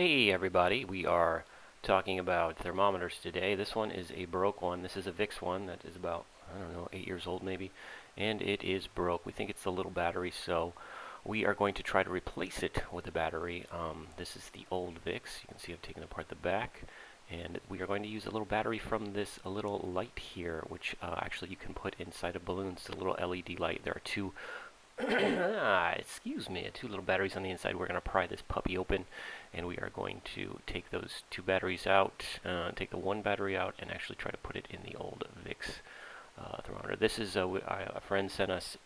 Hey everybody, we are talking about thermometers today. This one is a broke one. This is a VIX one that is about, I don't know, 8 years old maybe, and it is broke. We think it's the little battery, so we are going to try to replace it with a battery. This is the old VIX. You can see I've taken apart the back, and we are going to use a little battery from this a little light here, which actually you can put inside a balloon. It's a little LED light. There are two excuse me, two little batteries on the inside. We're going to pry this puppy open, and we are going to take those two batteries out, take the one battery out, and actually try to put it in the old VIX thermometer. This is a friend sent us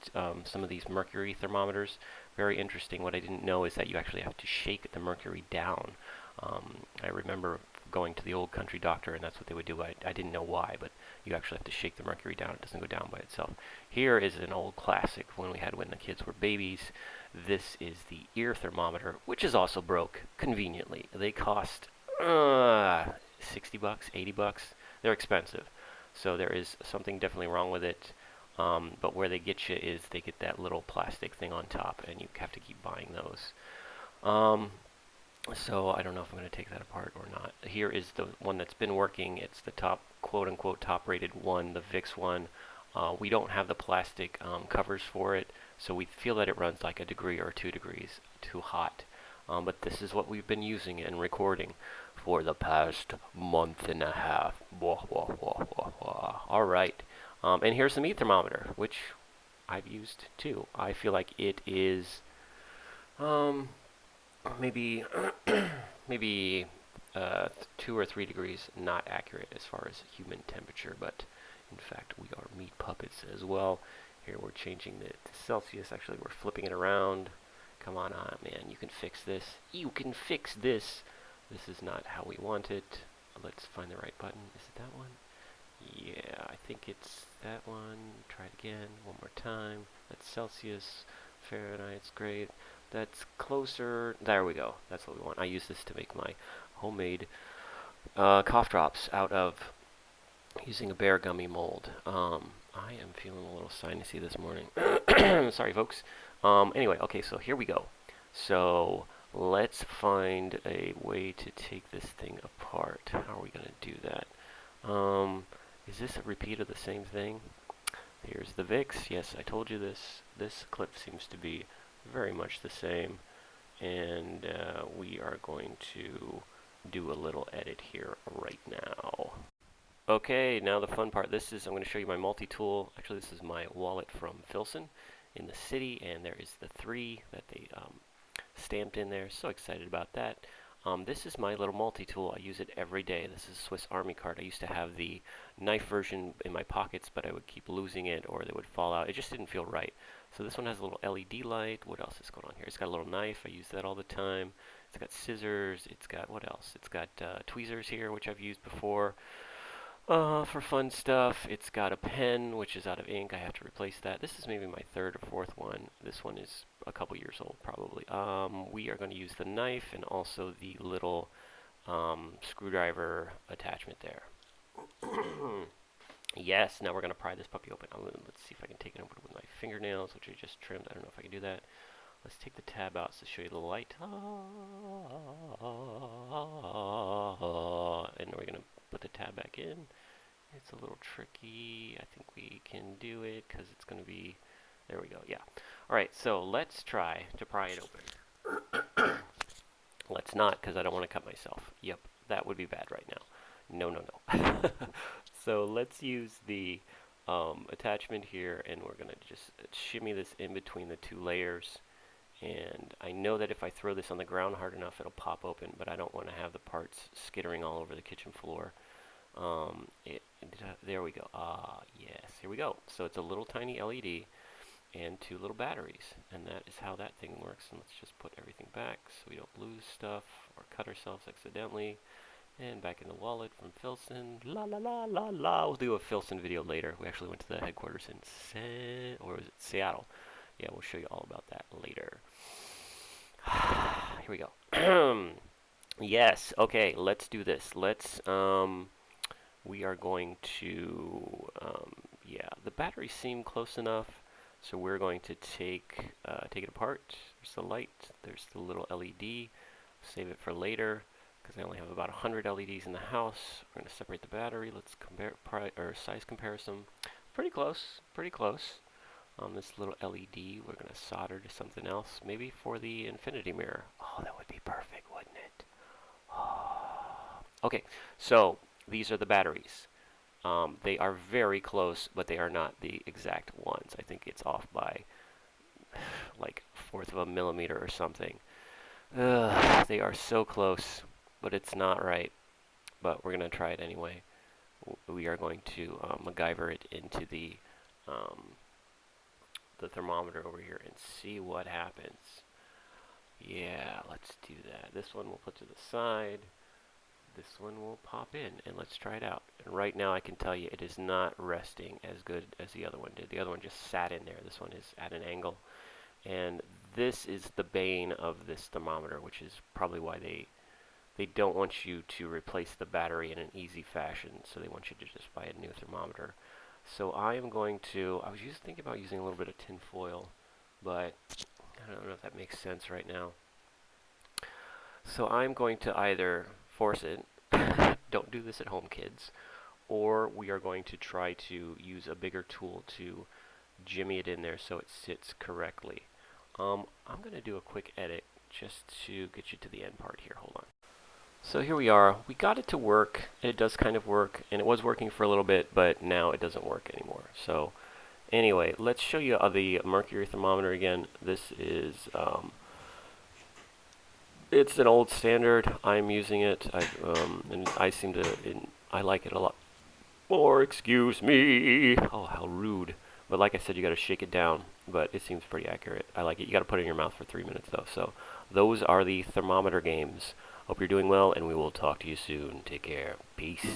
some of these mercury thermometers. Very interesting. What I didn't know is that you actually have to shake the mercury down. I remember going to the old country doctor, and that's what they would do. I didn't know why, but you actually have to shake the mercury down. It doesn't go down by itself. Here is an old classic when we had when the kids were babies. This is the ear thermometer, which is also broke conveniently. They cost 60 bucks, 80 bucks. They're expensive. So there is something definitely wrong with it. But where they get you is they get that little plastic thing on top, and you have to keep buying those. So I don't know if I'm going to take that apart or not. Here is the one that's been working. It's the top, quote-unquote, top-rated one, the VIX one. We don't have the plastic covers for it, so we feel that it runs like a degree or 2 degrees too hot. But this is what we've been using and recording for the past month and a half. Wah, wah, wah, wah, wah. All right. And here's the meat thermometer, which I've used too. I feel like it is maybe maybe 2 or 3 degrees not accurate as far as human temperature, but in fact we are meat puppets as well. Here we're changing it to Celsius. Actually, we're flipping it around. Come on, man, you can fix this. You can fix this. This is not how we want it. Let's find the right button. Is it that one? Yeah, I think it's that one. Try it again, one more time. That's Celsius, Fahrenheit's great. That's closer. There we go. That's what we want. I use this to make my homemade cough drops out of using a bear gummy mold. I am feeling a little sinusy this morning. Sorry, folks. Anyway, okay, so here we go. So let's find a way to take this thing apart. How are we going to do that? Is this a repeat of the same thing? Here's the VIX. Yes, I told you this. This clip seems to be very much the same, and we are going to do a little edit here right now. Okay, now the fun part. I'm going to show you my multi-tool. Actually, this is my wallet from Filson in the city, and there is the 3 that they stamped in there. So excited about that. This is my little multi-tool. I use it every day. This is a Swiss Army card. I used to have the knife version in my pockets, but I would keep losing it or they would fall out. It just didn't feel right. So this one has a little LED light. What else is going on here? It's got a little knife. I use that all the time. It's got scissors. It's got, what else? It's got tweezers here, which I've used before. For fun stuff. It's got a pen, which is out of ink. I have to replace that. This is maybe my 3rd or 4th one. This one is a couple years old, probably. We are going to use the knife and also the little screwdriver attachment there. Yes, now we're going to pry this puppy open. Let's see if I can take it open with my fingernails, which I just trimmed. I don't know if I can do that. Let's take the tab out to show you the light. And we're going to put the tab back in. It's a little tricky. I think we can do it because it's going to be, there we go, yeah. Alright, so let's try to pry it open. Let's not, because I don't want to cut myself. Yep, that would be bad right now. No, no, no. So let's use the attachment here, and we're going to just shimmy this in between the 2 layers. And I know that if I throw this on the ground hard enough, it'll pop open, but I don't want to have the parts skittering all over the kitchen floor. There we go. Yes, here we go. So it's a little tiny LED and 2 little batteries, and that is how that thing works. And let's just put everything back so we don't lose stuff or cut ourselves accidentally. And back in the wallet from Filson. La la la la la. We'll do a Filson video later. We actually went to the headquarters in Seattle. Yeah, we'll show you all about that later. Here we go. Yes, okay, let's do this. We are going to, yeah, the batteries seem close enough, so we're going to take it apart. There's the light, there's the little LED. Save it for later because I only have about 100 LEDs in the house. We're going to separate the battery. Let's compare size comparison. Pretty close, pretty close. On this little LED, we're going to solder to something else, maybe for the infinity mirror. Oh, that would be perfect, wouldn't it? Oh. Okay, so these are the batteries. They are very close, but they are not the exact ones. I think it's off by like a fourth of a millimeter or something. Ugh, they are so close, but it's not right. But we're going to try it anyway. We are going to MacGyver it into the thermometer over here and see what happens. Yeah, let's do that. This one we'll put to the side. This one will pop in, and let's try it out. And right now I can tell you it is not resting as good as the other one did. The other one just sat in there. This one is at an angle. And this is the bane of this thermometer, which is probably why they don't want you to replace the battery in an easy fashion, so they want you to just buy a new thermometer. So I am going to, I was just thinking about using a little bit of tin foil, but I don't know if that makes sense right now. So I'm going to either force it, don't do this at home kids, or we are going to try to use a bigger tool to jimmy it in there so it sits correctly. I'm going to do a quick edit just to get you to the end part here. Hold on. So here we are. We got it to work, and it does kind of work, and it was working for a little bit, but now it doesn't work anymore. So anyway, let's show you the mercury thermometer again. This is it's an old standard. I'm using it, and I like it a lot more. Excuse me. Oh, how rude. But like I said, you got to shake it down. But it seems pretty accurate. I like it. You got to put it in your mouth for 3 minutes though. So those are the thermometer games. Hope you're doing well, and we will talk to you soon. Take care. Peace.